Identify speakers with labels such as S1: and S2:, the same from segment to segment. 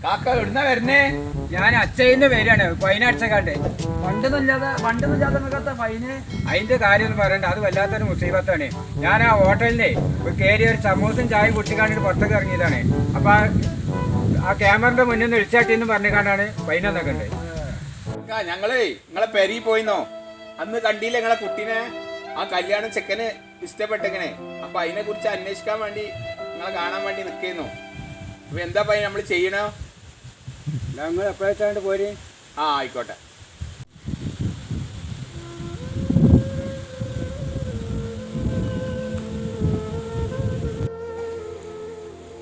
S1: കാക്ക എവിടുന്ന വരുന്നേ?
S2: ഞാൻ അച്ഛൻ്റെ പേരാണ് ഫൈൻ അടച്ചക്കാണ്ട്. പണ്ടൊന്നുമില്ലാത്ത ഫൈന് അതിന്റെ കാര്യം പറയണ്ട, അത് വല്ലാത്തൊരു മുസീബത്താണ്. ഞാൻ ആ ഹോട്ടലിനെ കയറി ഒരു സമൂസയും ചായ കുടിച്ചിക്കാണ്ടിട്ട് പുറത്തേക്ക് ഇറങ്ങിയതാണ്. അപ്പൊ ആ ക്യാമറന്റെ മുന്നിൽ നിന്ന് ഇളിച്ചാട്ടിന്ന് പറഞ്ഞുകൊണ്ടാണ് ഫൈൻ എന്നൊക്കെ.
S1: ഞങ്ങളേ നിങ്ങളെ പെരി പോയിന്നോ അന്ന് കണ്ടില്ല നിങ്ങളെ കുട്ടീനെ? ആ കല്യാണം ചെക്കന് ഇഷ്ടപ്പെട്ടെങ്ങനെ? അപ്പൊ അതിനെ കുറിച്ച് അന്വേഷിക്കാൻ വേണ്ടി നിങ്ങളെ കാണാൻ വേണ്ടി നിൽക്കുന്നു. അപ്പൊ എന്താ പയ്യ നമ്മൾ ചെയ്യണോ?
S2: നിങ്ങൾ എപ്പോഴാണ്ട് പോര്.
S1: ആ ആയിക്കോട്ടെ.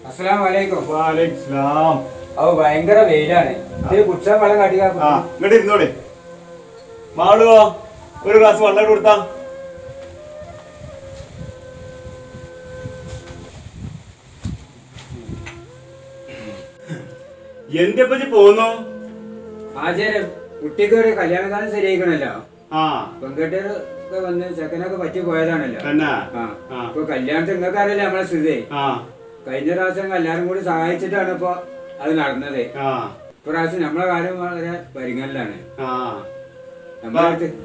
S2: അസ്സലാമു അലൈക്കും.
S3: വലൈക്കും സലാം.
S2: അത് ഭയങ്കര വെയിലാണ്. ഇതിൽ കുടിച്ചാൽ വെള്ളം കാട്ടിക്കാ.
S3: ഇങ്ങോട്ട് ഇരുന്നോടെ. മാളുവോ ഒരു ഗ്ലാസ് വെള്ളം കൊടുത്താ. എന്തെപ്പറ്റി പോന്നു?
S2: ആചാരം കുട്ടിക്ക് ഒരു കല്യാണകാലം ശരിയായിക്കണല്ലോ.
S3: ആ
S2: പെൺകെട്ടിയൊക്കെ വന്ന് ചെക്കനൊക്കെ പറ്റി പോയതാണല്ലോ.
S3: തന്നെ
S2: ഇപ്പൊ കല്യാണത്തിന് നിങ്ങൾക്ക് അറിയില്ല നമ്മളെ സ്ഥിതി. കഴിഞ്ഞ പ്രാവശ്യം എല്ലാരും കൂടി സഹായിച്ചിട്ടാണ് ഇപ്പൊ അത് നടന്നത്. ഇപ്രാവശ്യം നമ്മളെ കാര്യം വളരെ പരിഗണനയിലാണ്.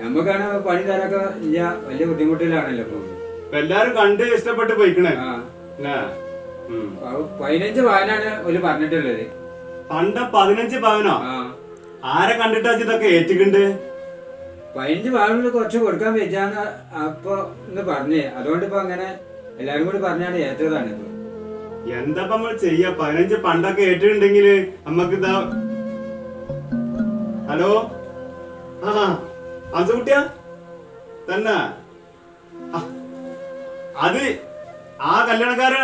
S2: നമുക്കാണ് പണി തരൊക്കെ ഇല്ല, വലിയ ബുദ്ധിമുട്ടിലാണല്ലോ ഇപ്പൊ.
S3: എല്ലാരും കണ്ട് ഇഷ്ടപ്പെട്ട് പോയിക്കണേ.
S2: 15 പവനാണ് ഒരു പറഞ്ഞിട്ടുള്ളത്.
S3: പണ്ട് 15 പവനോ? ആരെ കണ്ടിട്ടാ ഇതൊക്കെ ഏറ്റിക്കണ്ട്?
S2: 15 പവനിൽ കുറച്ച് കൊടുക്കാൻ വെച്ചാണ് അപ്പൊ ഇന്ന് പറഞ്ഞേ. അതുകൊണ്ട് ഇപ്പൊ അങ്ങനെ എല്ലാരും കൂടി പറഞ്ഞാണ് ഏറ്റതാണ്. ഇപ്പൊ
S3: എന്താ നമ്മൾ ചെയ്യാ? 15 പണ്ടൊക്കെ ഏറ്റിട്ടുണ്ടെങ്കില് നമ്മക്ക് ഇതാ. ഹലോ, ആ അംസകുട്ടിയാ തന്നെ? അത് ആ കല്യാണക്കാരൻ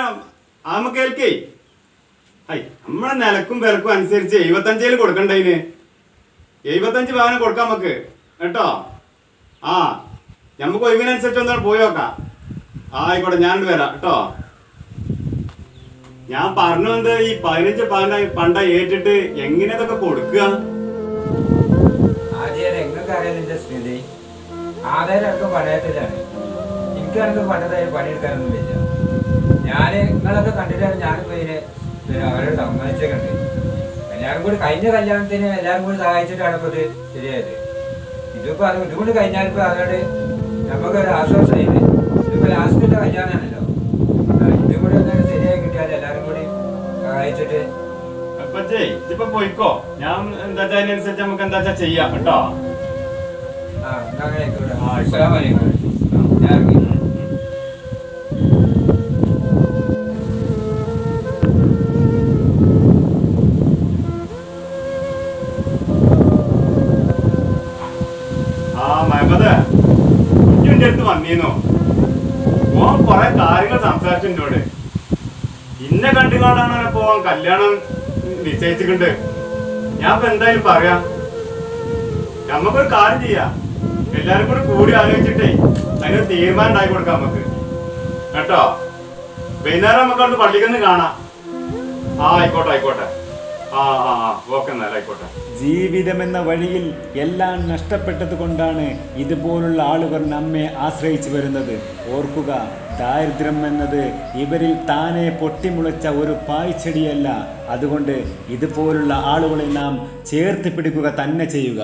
S3: ആമ കേൾക്കേ. നമ്മളെ നിലക്കും വിലക്കും അനുസരിച്ച് 75 കൊടുക്കണ്ടതിന്. 75 പവന് കൊടുക്കാം നമുക്ക് കേട്ടോ. ആ നമുക്ക് ഒഴിവിനനുസരിച്ച് ഒന്നാണ് പോയി നോക്കാം. ആയിക്കോട്ടെ, ഞാൻ വരാം കേട്ടോ. ഞാൻ പറഞ്ഞു എന്ത്, ഈ 15 പവന പണ്ട ഏറ്റിട്ട് എങ്ങനെ ഇതൊക്കെ കൊടുക്കുക?
S2: എങ്ങൾക്ക് അറിയാം സ്ഥിതി. ആധാരമൊക്കെ പണയത്തിലാണ്. എനിക്കാണെങ്കിൽ പണ്ടതായി പണിയെടുക്കാനൊന്നും പറ്റില്ല. ഞാൻ നിങ്ങളൊക്കെ കണ്ടിട്ടാണ് ഞാനിപ്പോ ഇതിന് അവരോട് സമ്മതിച്ചൊക്കെ. എല്ലാവരും കൂടി കഴിഞ്ഞ കല്യാണത്തിന് എല്ലാവരും കൂടി സഹായിച്ചിട്ടാണ് ഇപ്പൊ ഇത് ശരിയായത്. ഇതിപ്പോ അത് ഇതുകൊണ്ട് കഴിഞ്ഞാലിപ്പോ അതോട് നമുക്കൊരു ആശ്വാസമായില്ല. ഇതിപ്പോ ലാസ്റ്റിന്റെ കല്യാണമാണല്ലോ. ഇതും കൂടി ഒന്നും ശരിയായി കിട്ടിയാൽ എല്ലാവരും കൂടി സഹായിച്ചിട്ട്.
S3: ഇപ്പൊ പോയിക്കോ. ഞാൻ എന്താ അതിനനുസരിച്ച് നമുക്ക് എന്താ ചെയ്യാം കേട്ടോ.
S2: ആ അങ്ങനെ ആയിക്കോട്ടെ. അസ്സലാമു അലൈക്കും. ഞാൻ ഇറങ്ങി.
S3: കുഞ്ഞിന്റെ അടുത്ത് വന്നീന്നോ? ഓൻ കൊറേ കാര്യങ്ങൾ സംസാരിച്ചിട്ടോട്. ഇന്നെ കണ്ടുകൊണ്ടാണ് പോവാൻ കല്യാണം നിശ്ചയിച്ചിട്ടുണ്ട്. ഞാൻ ഇപ്പൊ എന്തായാലും പറയാം. നമുക്കൊരു കാര്യം ചെയ്യാം. എല്ലാരും കൂടി ആലോചിച്ചിട്ടേ അതിനൊരു തീരുമാനം ഉണ്ടാക്കി കൊടുക്കാം നമുക്ക് കേട്ടോ. വൈകുന്നേരം നമുക്ക് അവിടെ പള്ളിക്കൊന്ന് കാണാം. ആയിക്കോട്ടെ. ഓക്കെ എന്നാൽ ആയിക്കോട്ടെ.
S4: ജീവിതമെന്ന വഴിയിൽ എല്ലാം നഷ്ടപ്പെട്ടത് കൊണ്ടാണ് ഇതുപോലുള്ള ആളുകൾ നമ്മെ ആശ്രയിച്ചു വരുന്നത്. ഓർക്കുക, ദാരിദ്ര്യം എന്നത് ഇവരിൽ താനെ പൊട്ടിമുളച്ച ഒരു പായ്ച്ചെടിയല്ല. അതുകൊണ്ട് ഇതുപോലുള്ള ആളുകളെ നാം ചേർത്ത് പിടിക്കുക തന്നെ ചെയ്യുക.